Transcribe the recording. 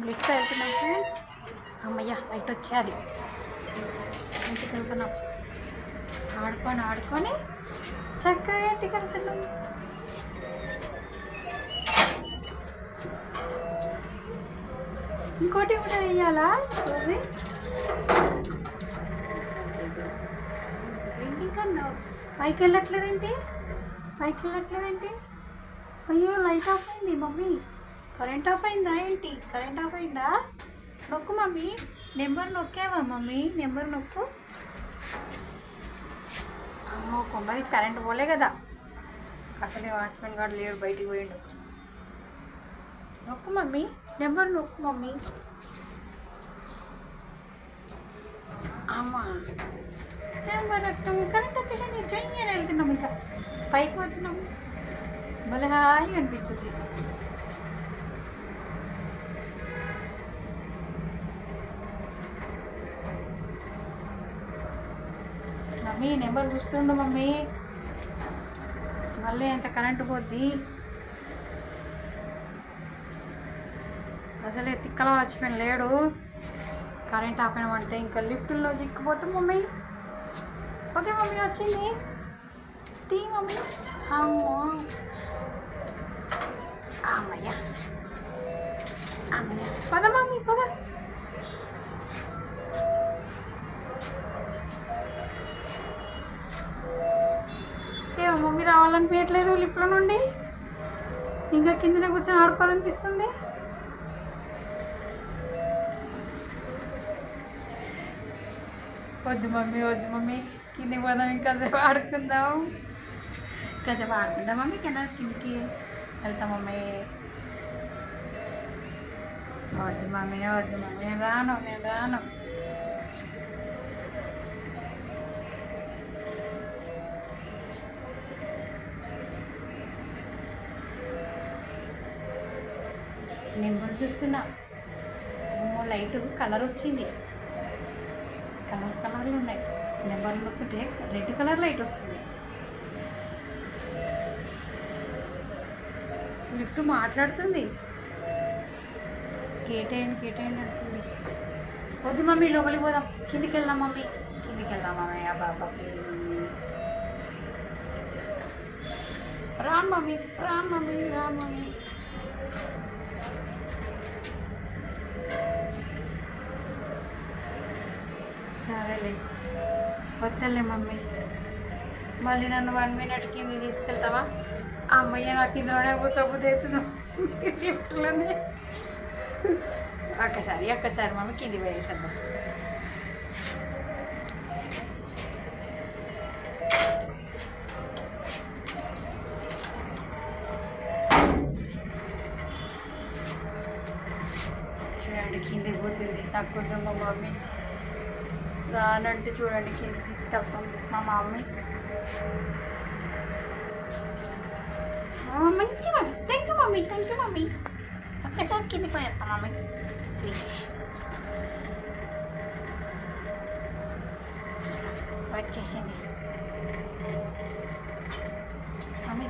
Lift వెళ్తున్నాం friends. అమ్మయ్య right వచ్చేది. ఇంటికి వెళ్తున్నాం. ఆడుకొని చక్కగా ఇంటికి వెళ్తున్నాం. ఇంకోటి కూడా వేయాలా? ఇంకా పైకి వెళ్ళట్లేదేంటి? అయ్యో లైట్ ఆఫ్ అయింది మమ్మీ. కరెంట్ ఆఫ్ అయిందా ఏంటి? కరెంట్ ఆఫ్ అయిందా? నొక్కు మమ్మీ. నెంబర్ నొక్కావా మమ్మీ? నెంబర్ నొక్కు. అమ్మో కొమ్మది కరెంట్ పోలే కదా. అసలే వాచ్మెన్ గారు లేడు, బయటికి పోయిండు. నొక్కు మమ్మీ. నెంబర్ నొక్కు మమ్మీ. అమ్మా నెంబర్ నొక్కాము. కరెంట్ వచ్చేసింది. జయ్యి అని వెళ్తున్నాం. ఇంకా పైకి పోతున్నాము. భలే హాయిగా అనిపించింది. మమ్మీ నెంబర్ చూస్తుండు మమ్మీ. మళ్ళీ ఎంత కరెంటు పోద్ది. అసలే తిక్కల వాచ్మెన్ లేడు. కరెంట్ ఆపామంటే ఇంకా లిఫ్ట్లో చిక్కుపోతాం మమ్మీ. ఓకే మమ్మీ వచ్చింది. తీ మమ్మీ. అమ్మో అమ్మయ్య పద మమ్మీ పద. ఏమో మమ్మీ రావాలనిపించట్లేదు లిఫ్ట్లో నుండి. ఇంకా కిందనే కూర్చొని ఆడుకోవాలనిపిస్తుంది. వద్దు మమ్మీ కిందకి పోదాం. ఇంకాసేపు ఆడుకుందాం మమ్మీ. కిందకి వెళ్తాం మమ్మీ. వద్దు మమ్మీ నేను రాను. నెంబర్ చూస్తున్నా. లైట్ కలర్ వచ్చింది. కలర్లు ఉన్నాయి. నెంబర్లు నొక్కితే రెడ్ కలర్ లైట్ వస్తుంది. లిఫ్ట్ మాట్లాడుతుంది. కేటేయండి అంటుంది. వద్దు మమ్మీ లోపలికి పోదాం. కిందికి వెళ్దాం మమ్మీ. అబ్బా ప్లీజ్ మమ్మీ. రామ్ మమ్మీ. సరేలే వద్దలే మమ్మీ. మళ్ళీ నన్ను 1 minute కింద తీసుకెళ్తావా? అమ్మయ్య నాకు ఇందులోనే కూర్చోబోతున్నావు లిఫ్ట్లోనే. ఒక్కసారి మమ్మీ కింది పోయేసేద్దాం. చూడండి కిందికి పోతుంది నా కోసం మా మమ్మీ. రానంటే చూడండి కిందికి తీసుకెళ్తాం మా మమ్మీ. మంచి మమ్మీ. Thank you mummy. ఒక్కసారి కిందికి పోయేస్తాం మమ్మీ ప్లీజ్. వచ్చేసింది మమ్మీ.